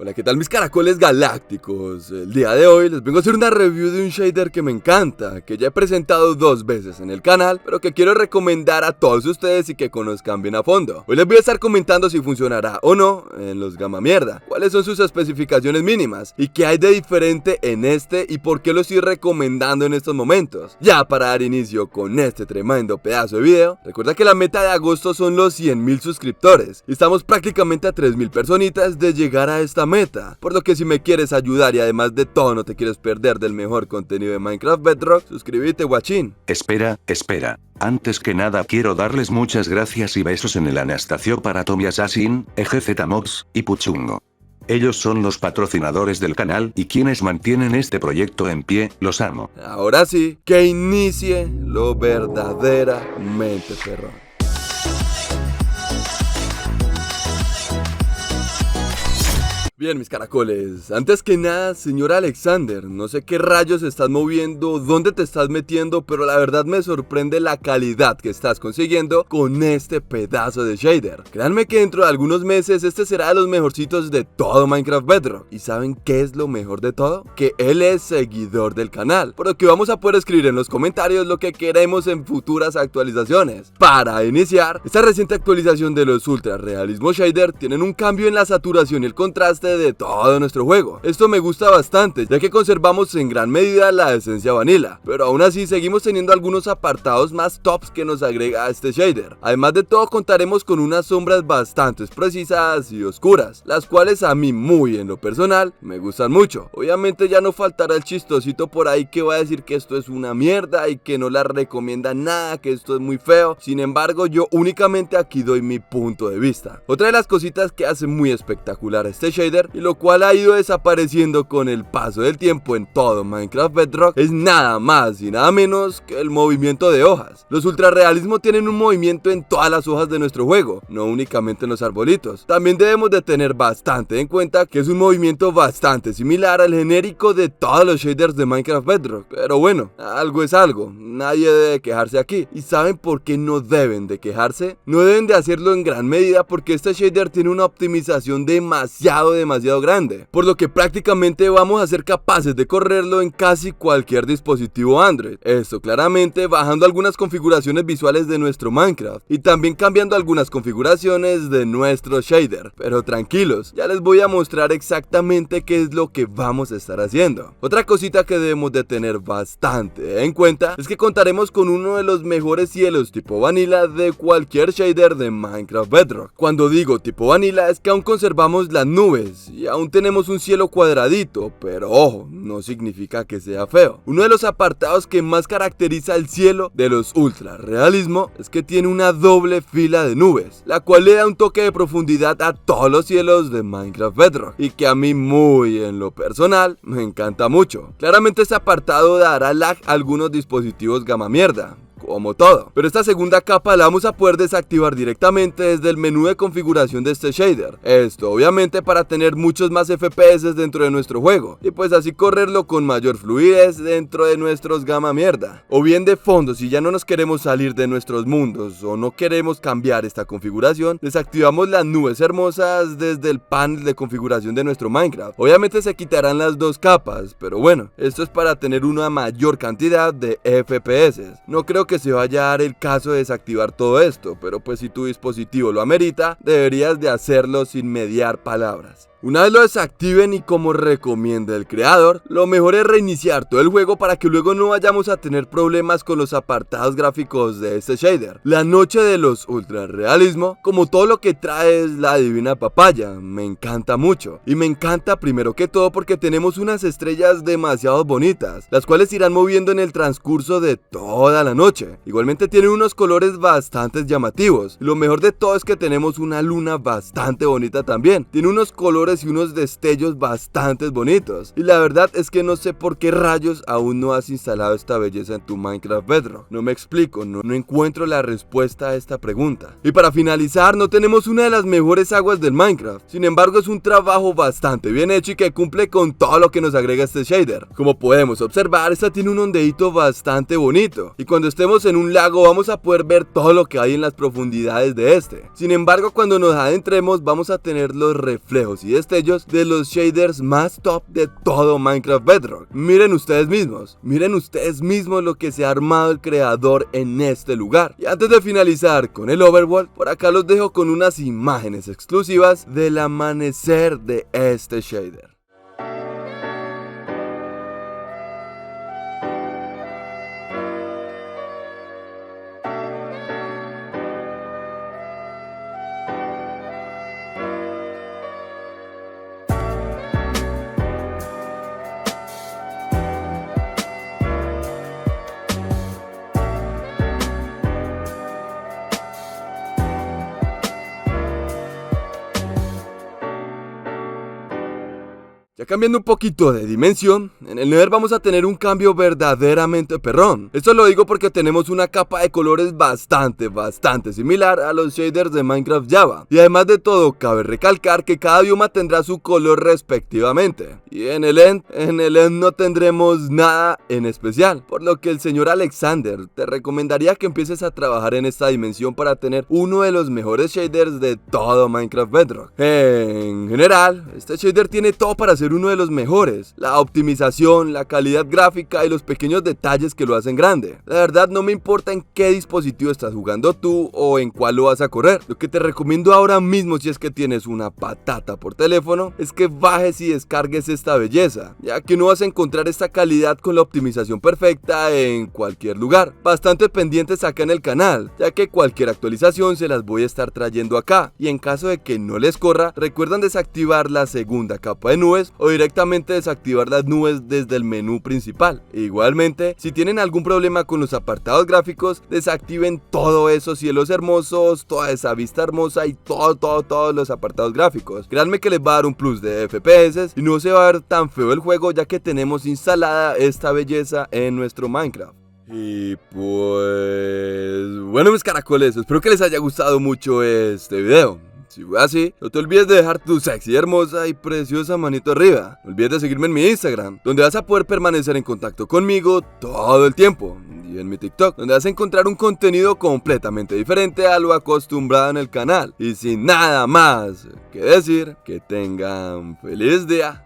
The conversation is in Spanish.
Hola, ¿qué tal mis caracoles galácticos? El día de hoy les vengo a hacer una review de un shader que me encanta, que ya he presentado 2 veces en el canal, pero que quiero recomendar a todos ustedes y que conozcan bien a fondo. Hoy les voy a estar comentando si funcionará o no en los gama mierda, cuáles son sus especificaciones mínimas y qué hay de diferente en este y por qué lo estoy recomendando en estos momentos. Ya para dar inicio con este tremendo pedazo de video, recuerda que la meta de agosto son los 100.000 suscriptores y estamos prácticamente a 3.000 personitas de llegar a esta meta, por lo que si me quieres ayudar y además de todo no te quieres perder del mejor contenido de Minecraft Bedrock, suscríbete, guachín. Espera. Antes que nada quiero darles muchas gracias y besos en el Anastasio para Tommy Assassin, EGZ Mods y Puchungo. Ellos son los patrocinadores del canal y quienes mantienen este proyecto en pie, los amo. Ahora sí, que inicie lo verdaderamente perrón. Bien, mis caracoles, antes que nada, señor Alexander, no sé qué rayos estás moviendo, dónde te estás metiendo, pero la verdad me sorprende la calidad que estás consiguiendo con este pedazo de shader. Créanme que dentro de algunos meses este será de los mejorcitos de todo Minecraft Bedrock. ¿Y saben qué es lo mejor de todo? Que él es seguidor del canal, por lo que vamos a poder escribir en los comentarios lo que queremos en futuras actualizaciones. Para iniciar, esta reciente actualización de los Ultra Realismo Shader tienen un cambio en la saturación y el contraste de todo nuestro juego. Esto me gusta bastante, ya que conservamos en gran medida la esencia vanilla, pero aún así seguimos teniendo algunos apartados más tops que nos agrega a este shader. Además de todo, contaremos con unas sombras bastante precisas y oscuras, las cuales a mí muy en lo personal me gustan mucho. Obviamente ya no faltará el chistosito por ahí que va a decir que esto es una mierda y que no la recomienda nada, que esto es muy feo. Sin embargo, yo únicamente aquí doy mi punto de vista. Otra de las cositas que hace muy espectacular este shader, y lo cual ha ido desapareciendo con el paso del tiempo en todo Minecraft Bedrock, es nada más y nada menos que el movimiento de hojas. Los ultra realismo tienen un movimiento en todas las hojas de nuestro juego, no únicamente en los arbolitos. También debemos de tener bastante en cuenta que es un movimiento bastante similar al genérico de todos los shaders de Minecraft Bedrock, pero bueno, algo es algo, nadie debe quejarse aquí. ¿Y saben por qué no deben de quejarse? No deben de hacerlo en gran medida porque este shader tiene una optimización demasiado grande, por lo que prácticamente vamos a ser capaces de correrlo en casi cualquier dispositivo Android. Esto claramente bajando algunas configuraciones visuales de nuestro Minecraft y también cambiando algunas configuraciones de nuestro shader. Pero tranquilos, ya les voy a mostrar exactamente qué es lo que vamos a estar haciendo. Otra cosita que debemos de tener bastante en cuenta es que contaremos con uno de los mejores cielos tipo vanilla de cualquier shader de Minecraft Bedrock. Cuando digo tipo vanilla es que aún conservamos las nubes y aún tenemos un cielo cuadradito, pero ojo, no significa que sea feo. Uno de los apartados que más caracteriza el cielo de los ultra realismo es que tiene una doble fila de nubes, la cual le da un toque de profundidad a todos los cielos de Minecraft Bedrock y que a mí muy en lo personal me encanta mucho. Claramente este apartado dará lag a algunos dispositivos gama mierda, como todo, pero esta segunda capa la vamos a poder desactivar directamente desde el menú de configuración de este shader. Esto obviamente para tener muchos más FPS dentro de nuestro juego y pues así correrlo con mayor fluidez dentro de nuestros gama mierda. O bien de fondo, si ya no nos queremos salir de nuestros mundos o no queremos cambiar esta configuración, desactivamos las nubes hermosas desde el panel de configuración de nuestro Minecraft. Obviamente se quitarán las dos capas, pero bueno, esto es para tener una mayor cantidad de FPS. No creo que se vaya a dar el caso de desactivar todo esto, pero pues si tu dispositivo lo amerita, deberías de hacerlo sin mediar palabras. Una vez lo desactiven y como recomienda el creador, lo mejor es reiniciar todo el juego para que luego no vayamos a tener problemas con los apartados gráficos de este shader. La noche de los ultra realismo, como todo lo que trae es la divina papaya, me encanta mucho. Y me encanta primero que todo porque tenemos unas estrellas demasiado bonitas, las cuales irán moviendo en el transcurso de toda la noche. Igualmente tiene unos colores bastante llamativos. Y lo mejor de todo es que tenemos una luna bastante bonita también. Tiene unos colores y unos destellos bastante bonitos. Y la verdad es que no sé por qué rayos aún no has instalado esta belleza en tu Minecraft Bedrock. No me explico, no encuentro la respuesta a esta pregunta. Y para finalizar, no tenemos una de las mejores aguas del Minecraft. Sin embargo, es un trabajo bastante bien hecho y que cumple con todo lo que nos agrega este shader. Como podemos observar, esta tiene un ondeíto bastante bonito. Y cuando estemos en un lago vamos a poder ver todo lo que hay en las profundidades de este. Sin embargo, cuando nos adentremos vamos a tener los reflejos y destellos de los shaders más top de todo Minecraft Bedrock. Miren ustedes mismos lo que se ha armado el creador en este lugar. Y antes de finalizar con el overworld, por acá los dejo con unas imágenes exclusivas del amanecer de este shader. Ya cambiando un poquito de dimensión, en el Nether vamos a tener un cambio verdaderamente perrón. Esto lo digo porque tenemos una capa de colores bastante similar a los shaders de Minecraft Java. Y además de todo, cabe recalcar que cada bioma tendrá su color respectivamente. Y en el End no tendremos nada en especial. Por lo que el señor Alexander te recomendaría que empieces a trabajar en esta dimensión para tener uno de los mejores shaders de todo Minecraft Bedrock. En general, este shader tiene todo para ser uno de los mejores: la optimización, la calidad gráfica y los pequeños detalles que lo hacen grande. La verdad no me importa en qué dispositivo estás jugando tú o en cuál lo vas a correr. Lo que te recomiendo ahora mismo, si es que tienes una patata por teléfono, es que bajes y descargues esta belleza, ya que no vas a encontrar esta calidad con la optimización perfecta en cualquier lugar. Bastante pendientes acá en el canal, ya que cualquier actualización se las voy a estar trayendo acá, y en caso de que no les corra, recuerden desactivar la segunda capa de nubes o directamente desactivar las nubes desde el menú principal. Igualmente, si tienen algún problema con los apartados gráficos, desactiven todo esos cielos hermosos, toda esa vista hermosa y todos los apartados gráficos. Créanme que les va a dar un plus de FPS y no se va a ver tan feo el juego, ya que tenemos instalada esta belleza en nuestro Minecraft. Y pues bueno, mis caracoles, espero que les haya gustado mucho este video. Si fue así, no te olvides de dejar tu sexy, hermosa y preciosa manito arriba. No olvides de seguirme en mi Instagram, donde vas a poder permanecer en contacto conmigo todo el tiempo. Y en mi TikTok, donde vas a encontrar un contenido completamente diferente a lo acostumbrado en el canal. Y sin nada más que decir, que tengan feliz día.